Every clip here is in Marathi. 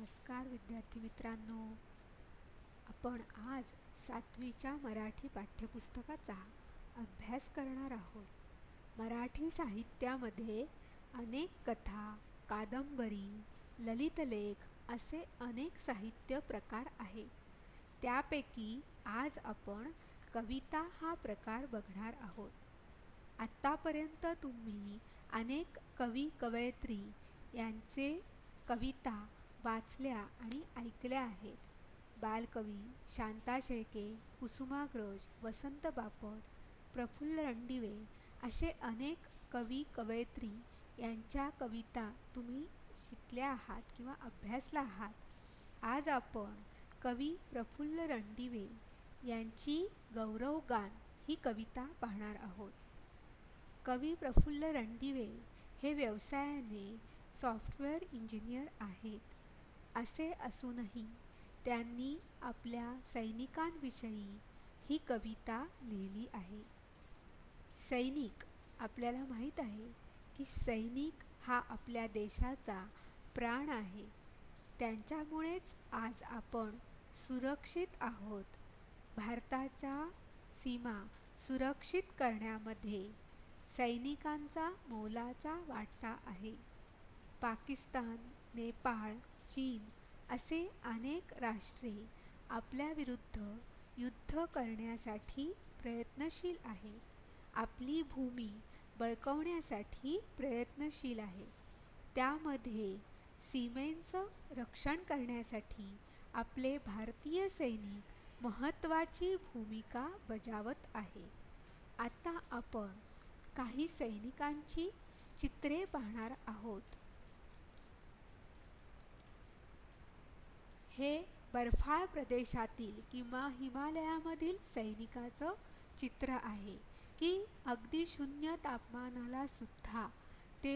नमस्कार विद्यार्थी मित्रांनो, आपण आज 7वीच्या मराठी पाठ्यपुस्तकाचा अभ्यास करणार आहोत. मराठी साहित्यामध्ये अनेक कथा, कादंबरी, ललितलेख असे अनेक साहित्य प्रकार आहेत. त्यापैकी आज आपण कविता हा प्रकार बघणार आहोत. आत्तापर्यंत तुम्ही अनेक कवी कवयित्री यांचे कविता वाचल्या आणि ऐकल्या आहेत. बालकवी शांता शेळके, कुसुमाग्रज, वसंत बापट, प्रफुल्ल रणदिवे असे अनेक कवी कवयित्री यांच्या कविता तुम्ही शिकल्या आहात किंवा अभ्यासला आहात. आज आपण कवी प्रफुल्ल रणदिवे यांची गौरवगान ही कविता पाहणार आहोत. कवी प्रफुल्ल रणदिवे हे व्यवसायाने सॉफ्टवेअर इंजिनियर आहेत. असे असूनही त्यांनी आपल्या सैनिकांविषयी ही कविता लिहिली आहे. सैनिक, आपल्याला माहीत आहे की सैनिक हा आपल्या देशाचा प्राण आहे. त्यांच्यामुळेच आज आपण सुरक्षित आहोत. भारताच्या सीमा सुरक्षित करण्यामध्ये सैनिकांचा मोलाचा वाटा आहे. पाकिस्तान, नेपाळ, चीन असे अनेक राष्ट्रे आपल्या विरुद्ध युद्ध करण्यासाठी प्रयत्नशील आहे. आपली भूमी बळकावण्यासाठी प्रयत्नशील आहे. त्यामध्ये सीमेचं रक्षण करण्यासाठी आपले भारतीय सैनिक महत्त्वाची भूमिका बजावत आहेत. आता आपण काही सैनिकांची चित्रे पाहणार आहोत. हे बर्फाळ प्रदेशातील किंवा हिमालयामधील सैनिकाचं चित्र आहे की अगदी 0 तापमानाला सुद्धा ते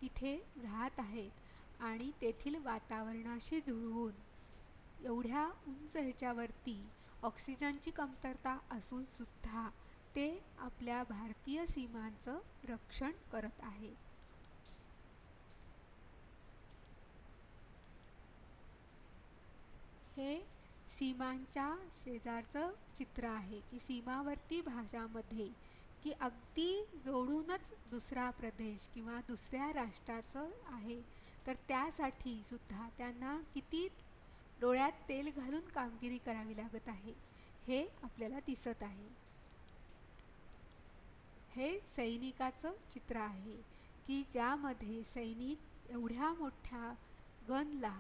तिथे राहत आहेत आणि तेथील वातावरणाशी जुळवून एवढ्या उंच ह्याच्यावरती ऑक्सिजनची कमतरता असून सुद्धा ते आपल्या भारतीय सीमांचं रक्षण करत आहे. हे सीमांच्या शेजारचं चित्र आहे की सीमावर्ती भागामध्ये की अगदी जोडूनच दुसरा प्रदेश किंवा दुसऱ्या राष्ट्राचं आहे. तर त्यासाठी सुद्धा त्यांना किती डोळ्यात तेल घालून कामगिरी करावी लागत आहे हे आपल्याला दिसत आहे. हे सैनिकाचं चित्र आहे की ज्यामध्ये सैनिक एवढ्या मोठ्या गनला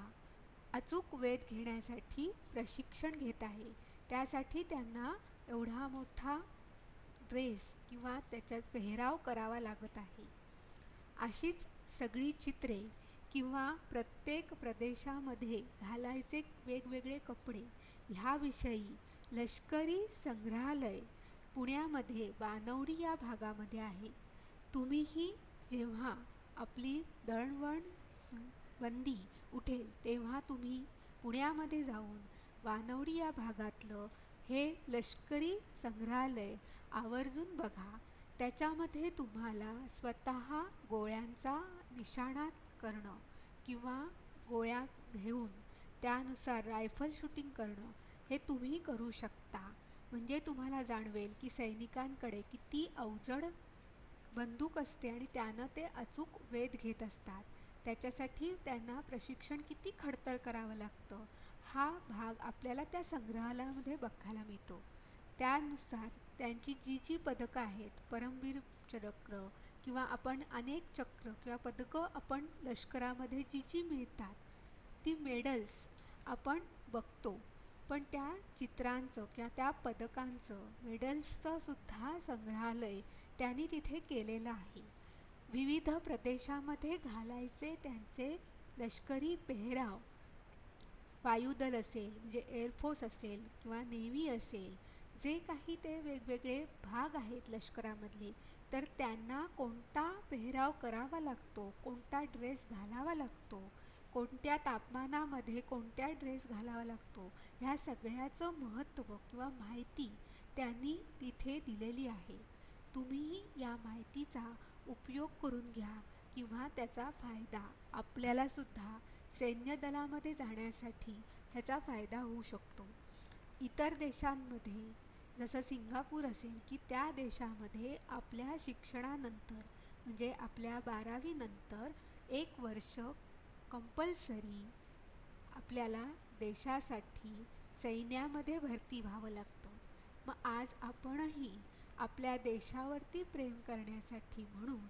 अचूक वेध घेण्यासाठी प्रशिक्षण घेत आहे. त्यासाठी त्यांना एवढा मोठा ड्रेस किंवा त्याच्याच पेहराव करावा लागत आहे. अशीच सगळी चित्रे किंवा प्रत्येक प्रदेशामध्ये घालायचे वेगवेगळे कपडे ह्याविषयी लष्करी संग्रहालय पुण्यामध्ये बाणवडी या भागामध्ये आहे. तुम्हीही जेव्हा आपली दळणवळण बंदी उठेल तेव्हा तुम्ही पुण्यामध्ये जाऊन बाणवडी या भागातलं हे लष्करी संग्रहालय आवर्जून बघा. त्याच्यामध्ये तुम्हाला स्वतः गोळ्यांचा निशाणा करणं किंवा गोळ्या घेऊन त्यानुसार रायफल शूटिंग करणं हे तुम्ही करू शकता. म्हणजे तुम्हाला जाणवेल की सैनिकांकडे किती अवजड बंदूक असते आणि त्यानं ते अचूक वेध घेत असतात. त्याच्यासाठी त्यांना प्रशिक्षण किती खडतर करावं लागतं हा भाग आपल्याला त्या संग्रहालयामध्ये बघायला मिळतो. त्यानुसार त्यांची जी पदकं आहेत, परमवीर चक्र किंवा आपण अनेक चक्र किंवा पदकं आपण लष्करामध्ये जी मिळतात ती मेडल्स आपण बघतो. पण त्या चित्रांचं किंवा त्या पदकांचं मेडल्सचं सुद्धा संग्रहालय त्यांनी तिथे केलेलं आहे. विविध प्रदेशामध्ये घालायचे त्यांचे लष्करी पेहराव, वायुदल असेल म्हणजे एअरफोर्स असेल किंवा नेव्ही असेल, जे काही ते वेगवेगळे भाग आहेत लष्करामधले, तर त्यांना कोणता पेहराव करावा लागतो, कोणता ड्रेस घालावा लागतो, कोणत्या तापमानामध्ये कोणत्या ड्रेस घालावा लागतो ह्या सगळ्याचं महत्त्व किंवा माहिती त्यांनी तिथे दिलेली आहे. तुम्हीही या माहितीचा उपयोग करून घ्या किंवा त्याचा फायदा आपल्यालासुद्धा सैन्य दलामध्ये जाण्यासाठी ह्याचा फायदा होऊ शकतो. इतर देशांमध्ये जसं सिंगापूर असेल की त्या देशामध्ये आपल्या शिक्षणानंतर म्हणजे आपल्या 12वी नंतर 1 वर्ष कंपल्सरी आपल्याला देशासाठी सैन्यामध्ये भरती व्हावं लागतं. मग आज आपणही आपल्या देशावरती प्रेम करण्यासाठी म्हणून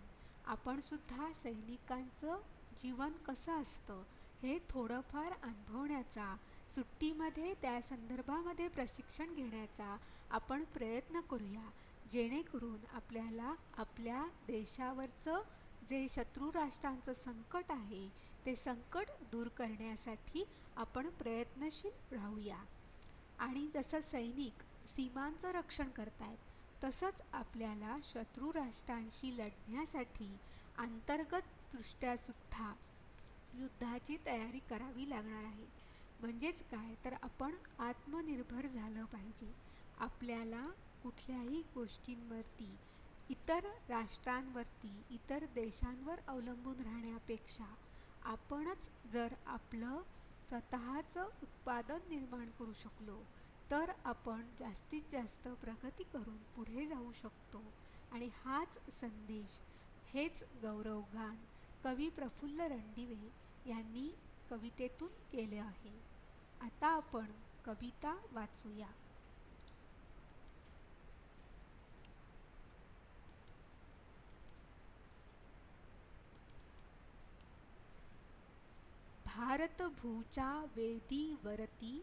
आपण सुद्धा सैनिकांचं जीवन कसं असतं हे थोडंफार अनुभवण्याचा, सुट्टीमध्ये त्या संदर्भामध्ये प्रशिक्षण घेण्याचा आपण प्रयत्न करूया, जेणेकरून आपल्याला आपल्या देशावरचं जे शत्रू राष्ट्रांचं संकट आहे ते संकट दूर करण्यासाठी आपण प्रयत्नशील राहूया. आणि जसं सैनिक सीमांचं रक्षण करतायत तसंच आपल्याला शत्रू राष्ट्रांशी लढण्यासाठी अंतर्गतदृष्ट्या सुद्धा युद्धाची तयारी करावी लागणार आहे. म्हणजेच काय तर आपण आत्मनिर्भर झालं पाहिजे. आपल्याला कुठल्याही गोष्टींवरती इतर राष्ट्रांवरती इतर देशांवर अवलंबून राहण्यापेक्षा आपणच जर आपलं स्वतःचं उत्पादन निर्माण करू शकलो तर आपण जास्तीत जास्त प्रगती करून पुढे जाऊ शकतो. आणि हाच संदेश, हेच गौरवगान कवी प्रफुल्ल रणदिवे यांनी कवितेतून केले आहे. आता आपण कविता वाचूया. भारत भूच्या वेदीवरती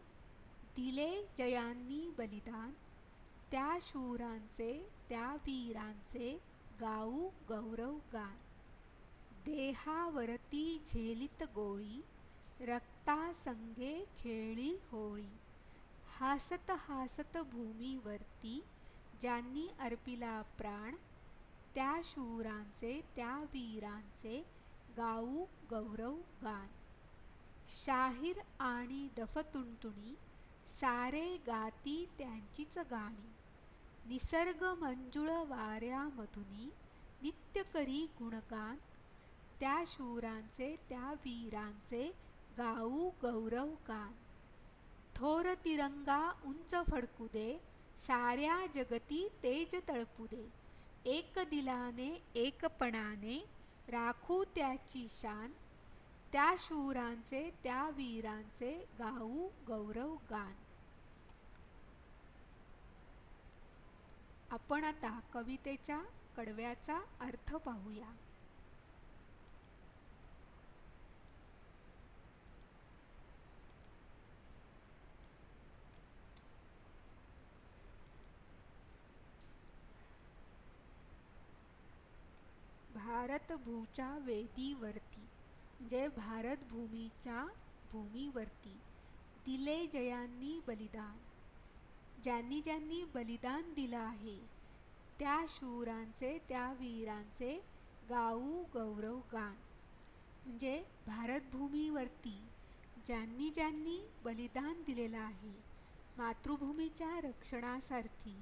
दिले जयांनी बलिदान, त्या शूरांचे त्या वीरांचे गाऊ गौरवगान. देहावरती झेलित गोळी, रक्तासंगे खेळली होळी. हासत हासत भूमीवरती ज्यांनी अर्पिला प्राण, त्या शूरांचे त्या वीरांचे गाऊ गौरवगान. शाहीर आणि डफतुणतुणी सारे गाती त्यांचीच गाणी, निसर्ग मंजुळ वाऱ्यामधुनी नित्य करी गुणगान. त्या शूरांचे त्या वीरांचे गाऊ गौरवगान. थोर तिरंगा उंच फडकू दे, साऱ्या जगती तेज तळपू दे. एक दिलाने एकपणाने राखू त्याची शान, त्या शूरांचे त्या वीरांचे गाऊ गौरवगान. आपण आता कवितेच्या कडव्याचा अर्थ पाहूया. भारतभूच्या वेदीवरती म्हणजे भारतभूमीच्या भूमीवरती दिले जयांनी बलिदान, ज्यांनी ज्यांनी बलिदान दिलं आहे त्या शूरांचे त्या वीरांचे गाऊ गौरवगान. म्हणजे भारतभूमीवरती ज्यांनी ज्यांनी बलिदान दिलेलं आहे, मातृभूमीच्या रक्षणासाठी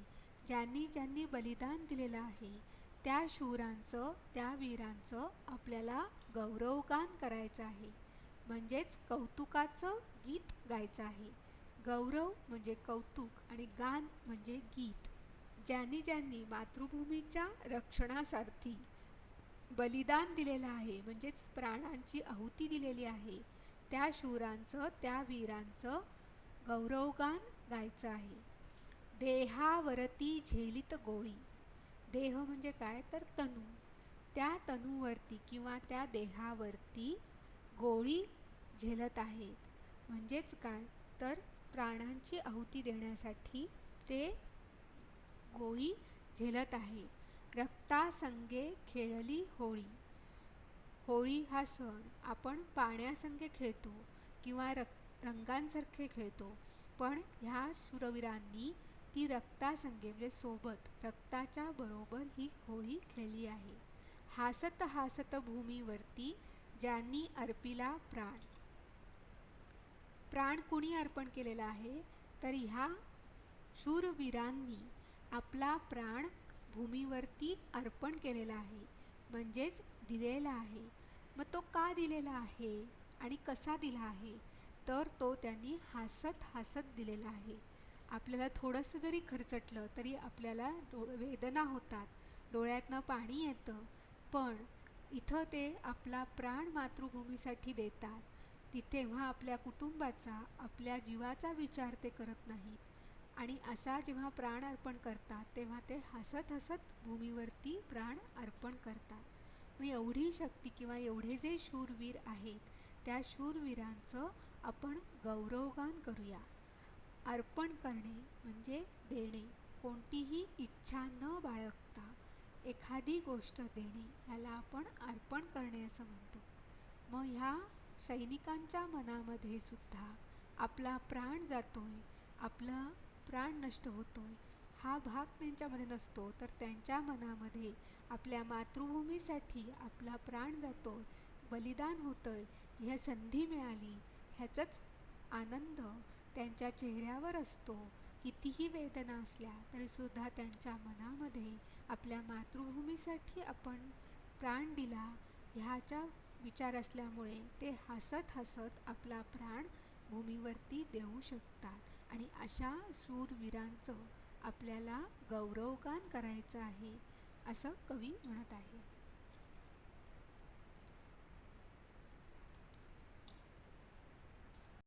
ज्यांनी ज्यांनी बलिदान दिलेलं आहे त्या शूरांचं त्या वीरांचं आपल्याला गौरवगान करायचं आहे. म्हणजेच कौतुकाचं गीत गायचं आहे. गौरव म्हणजे कौतुक आणि गान म्हणजे गीत. ज्यांनी ज्यांनी मातृभूमीच्या रक्षणासाठी बलिदान दिलेलं आहे म्हणजेच प्राणांची आहुती दिलेली आहे त्या शूरांचं त्या वीरांचं गौरवगान गायचं आहे. देहावरती झेलित गोळी, देह म्हणजे काय तर तनू, त्या तनूवरती किंवा त्या देहावरती गोळी झेलत आहेत. म्हणजेच काय तर प्राणांची आहुती देण्यासाठी ते गोळी झेलत आहेत. रक्तासंगे खेळली होळी, होळी हा सण आपण पाण्यासंगे खेळतो किंवा रंगांसारखे खेळतो, पण ह्या शूरवीरांनी ती रक्तासंगे म्हणजे सोबत रक्ताच्या बरोबर ही होळी खेळली आहे. हासत हासत भूमीवरती ज्यांनी अर्पिला प्राण, प्राण कुणी अर्पण केलेला आहे तर ह्या शूरवीरांनी आपला प्राण भूमीवरती अर्पण केलेला आहे म्हणजेच दिलेला आहे. मग तो का दिलेला आहे आणि कसा दिला आहे, तर तो त्यांनी हसत हसत दिलेला आहे. आपल्याला थोडंसं जरी खरचटलं तरी आपल्याला वेदना होतात, डोळ्यातनं पाणी येतं, पण इथं ते आपला प्राण मातृभूमीसाठी देतात. तेव्हा आपल्या कुटुंबाचा, आपल्या जीवाचा विचार ते करत नाहीत आणि असा जेव्हा प्राण अर्पण करतात तेव्हा ते हसत हसत भूमीवरती प्राण अर्पण करतात. मग एवढी शक्ती किंवा एवढे जे शूरवीर आहेत त्या शूरवीरांचं आपण गौरवगान करूया. अर्पण करणे म्हणजे देणे, कोणतीही इच्छा न बाळगता एखादी गोष्ट देणे याला आपण अर्पण करणे असं म्हणतो. मग ह्या सैनिकांच्या मनामध्ये सुद्धा आपला प्राण जातोय, आपला प्राण नष्ट होतोय हा भाग त्यांच्यामध्ये नसतो, तर त्यांच्या मनामध्ये आपल्या मातृभूमीसाठी आपला प्राण जातोय, बलिदान होतंय, ह्या संधी मिळाली ह्याचाच आनंद त्यांच्या चेहऱ्यावर असतो. कितीही वेदना असल्या तरीसुद्धा त्यांच्या मनामध्ये आपल्या मातृभूमीसाठी आपण प्राण दिला ह्याचा विचार असल्यामुळे ते हसत हसत आपला प्राण भूमीवरती देऊ शकतात. आणि अशा शूरवीरांचं आपल्याला गौरवगान करायचं आहे असं कवी म्हणत आहे.